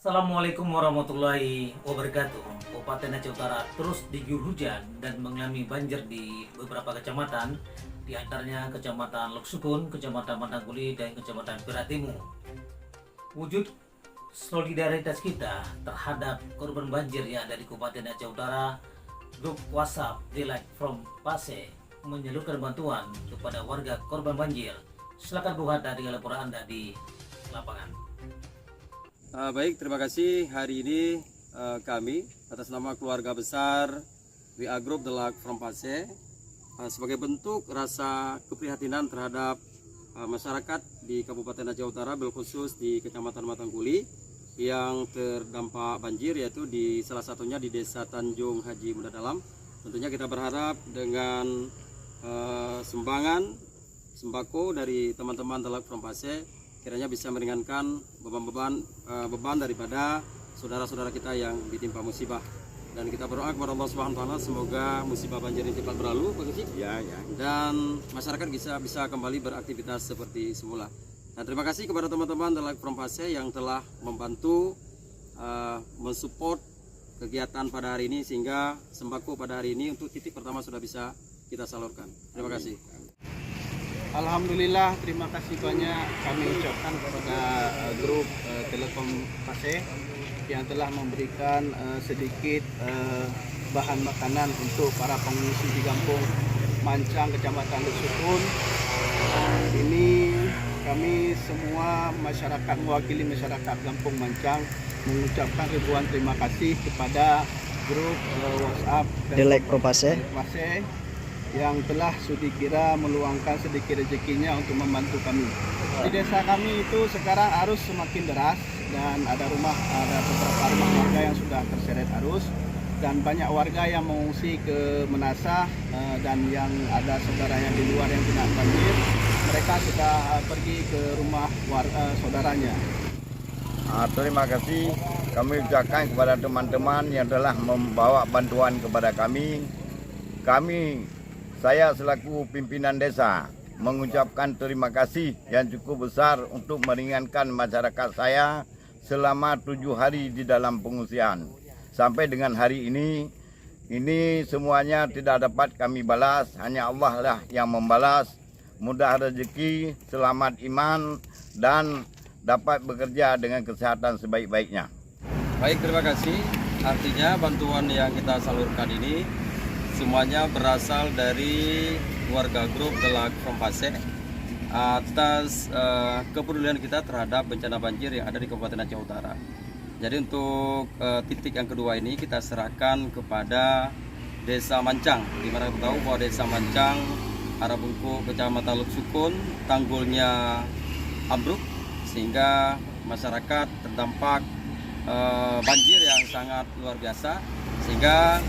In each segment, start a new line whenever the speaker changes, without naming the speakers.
Assalamualaikum warahmatullahi wabarakatuh. Kabupaten Aceh Utara terus diguyur hujan dan mengalami banjir di beberapa kecamatan, di antaranya Kecamatan Loksukun, Kecamatan Matangkuli, dan Kecamatan Piratimu. Wujud solidaritas kita terhadap korban banjir yang ada di Kabupaten Aceh Utara, grup WhatsApp Delight from Pase menyalurkan bantuan kepada warga korban banjir. Silakan Bu Hada dengan laporan Anda di lapangan.
Baik, terima kasih. Hari ini kami atas nama keluarga besar WA Group Delight from Pase sebagai bentuk rasa keprihatinan terhadap masyarakat di Kabupaten Aceh Utara, berkhusus di Kecamatan Matangkuli yang terdampak banjir, yaitu di salah satunya di Desa Tanjung Haji Muda Dalam. Tentunya kita berharap dengan sumbangan sembako dari teman-teman Delight from Pase kiranya bisa meringankan beban daripada saudara-saudara kita yang ditimpa musibah. Dan kita berdoa kepada Allah Subhanahu wa taala semoga musibah banjir ini cepat berlalu, Pak Kecik. Ya. Dan masyarakat bisa kembali beraktivitas seperti semula. Dan terima kasih kepada teman-teman Delight from Pase yang telah membantu mensupport kegiatan pada hari ini, sehingga sembako pada hari ini untuk titik pertama sudah bisa kita salurkan. Terima kasih.
Alhamdulillah, terima kasih banyak kami ucapkan kepada grup Telekom Pase yang telah memberikan sedikit bahan makanan untuk para pengungsi di Kampung Mancang, Kecamatan Loksukun. Ini kami semua masyarakat, mewakili masyarakat Kampung Mancang, mengucapkan ribuan terima kasih kepada grup WhatsApp
Delight from Pase
yang telah sudi kira meluangkan sedikit rezekinya untuk membantu kami. Di desa kami itu sekarang arus semakin deras dan ada beberapa rumah warga yang sudah terseret arus, dan banyak warga yang mengungsi ke Menasah, dan yang ada saudara yang di luar yang kena banjir, mereka sudah pergi ke rumah saudaranya.
Terima kasih kami ucapkan kepada teman-teman yang telah membawa bantuan kepada kami. Saya selaku pimpinan desa mengucapkan terima kasih yang cukup besar untuk meringankan masyarakat saya selama 7 hari di dalam pengungsian. Sampai dengan hari ini semuanya tidak dapat kami balas, hanya Allah lah yang membalas. Mudah rezeki, selamat iman, dan dapat bekerja dengan kesehatan sebaik-baiknya.
Baik, terima kasih. Artinya bantuan yang kita salurkan ini semuanya berasal dari warga grup Delight from Pase atas kepedulian kita terhadap bencana banjir yang ada di Kabupaten Aceh Utara. Jadi untuk titik yang kedua ini kita serahkan kepada Desa Mancang, di mana kita tahu bahwa Desa Mancang, arah Bungkuk, Kecamatan Loksukun, tanggulnya ambruk sehingga masyarakat terdampak banjir yang sangat luar biasa, sehingga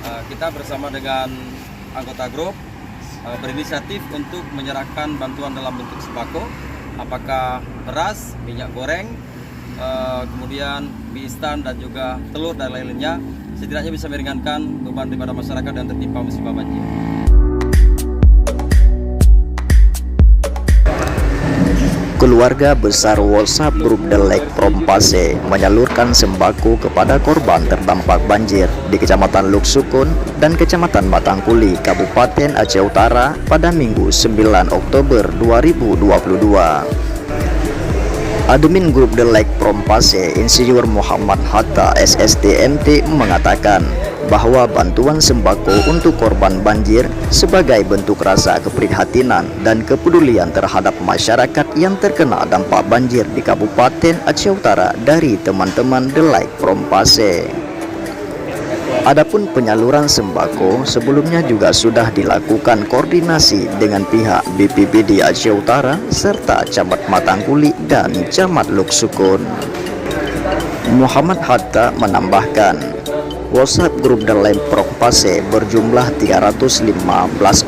kita bersama dengan anggota grup berinisiatif untuk menyerahkan bantuan dalam bentuk sembako, apakah beras, minyak goreng, kemudian mie instan dan juga telur dan lain-lainnya, setidaknya bisa meringankan beban daripada masyarakat yang tertimpa musibah banjir.
Keluarga besar WhatsApp grup Delight from Pase menyalurkan sembako kepada korban terdampak banjir di Kecamatan Loksukun dan Kecamatan Matangkuli, Kabupaten Aceh Utara pada Minggu 9 Oktober 2022. Admin grup Delight from Pase, Insinyur Muhammad Hatta SSTMT, mengatakan bahwa bantuan sembako untuk korban banjir sebagai bentuk rasa keprihatinan dan kepedulian terhadap masyarakat yang terkena dampak banjir di Kabupaten Aceh Utara dari teman-teman Delight from Pase. Adapun penyaluran sembako sebelumnya juga sudah dilakukan koordinasi dengan pihak BPBD Aceh Utara serta Camat Matangkuli dan Camat Loksukun. Muhammad Hatta menambahkan, WhatsApp grup Delight from Pase berjumlah 315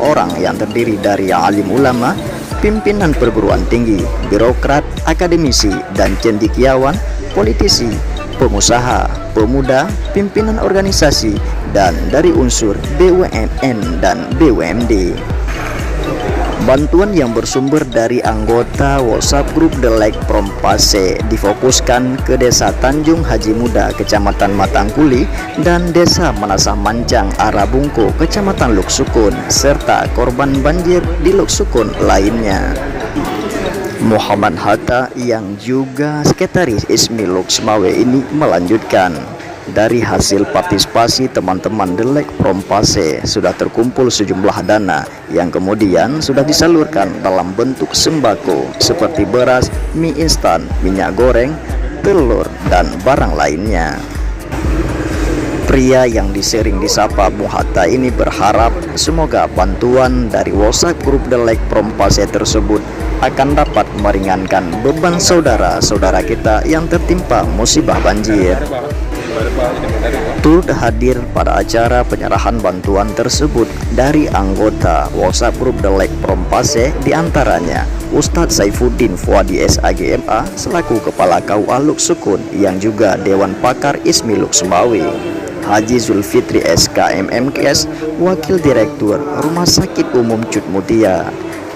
orang yang terdiri dari alim ulama, pimpinan perguruan tinggi, birokrat, akademisi, dan cendekiawan, politisi, pengusaha, pemuda, pimpinan organisasi, dan dari unsur BUMN dan BUMD. Bantuan yang bersumber dari anggota WhatsApp grup The Lake from Pasé difokuskan ke Desa Tanjung Haji Muda, Kecamatan Matangkuli, dan Desa Manasah Mancang, Arabungko, Kecamatan Luksukun, serta korban banjir di Luksukun lainnya. Muhammad Hatta yang juga sekretaris ISMI Luksmawe ini melanjutkan, dari hasil partisipasi teman-teman The Lake from Pasé sudah terkumpul sejumlah dana yang kemudian sudah disalurkan dalam bentuk sembako seperti beras, mie instan, minyak goreng, telur, dan barang lainnya. Pria yang disering disapa Bung Hatta ini berharap semoga bantuan dari WhatsApp grup The Lake from Pasé tersebut akan dapat meringankan beban saudara-saudara kita yang tertimpa musibah banjir. Turut hadir pada acara penyerahan bantuan tersebut dari anggota WhatsApp grup The Lake from Pasé diantaranya Ustadz Saifuddin Fuadi SAGMA selaku Kepala KUA Luksukun yang juga Dewan Pakar ISMI Luksmawe, Haji Zulfitri SKMMKS Wakil Direktur Rumah Sakit Umum Cut Mutia,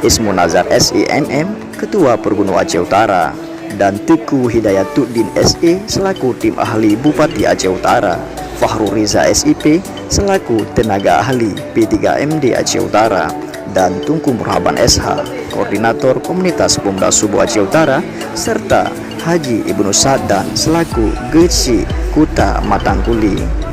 Ismu Nazar SIMM Ketua Pergunu Aceh Utara, dan Teguh Hidayatuddin SE selaku tim ahli Bupati Aceh Utara, Fahrul Riza SIP selaku tenaga ahli P3MD Aceh Utara, dan Tunku Murhaban SH Koordinator Komunitas Pemuda Subuh Aceh Utara, serta Haji Ibnu Sadan selaku Geci Kuta Matangkuli.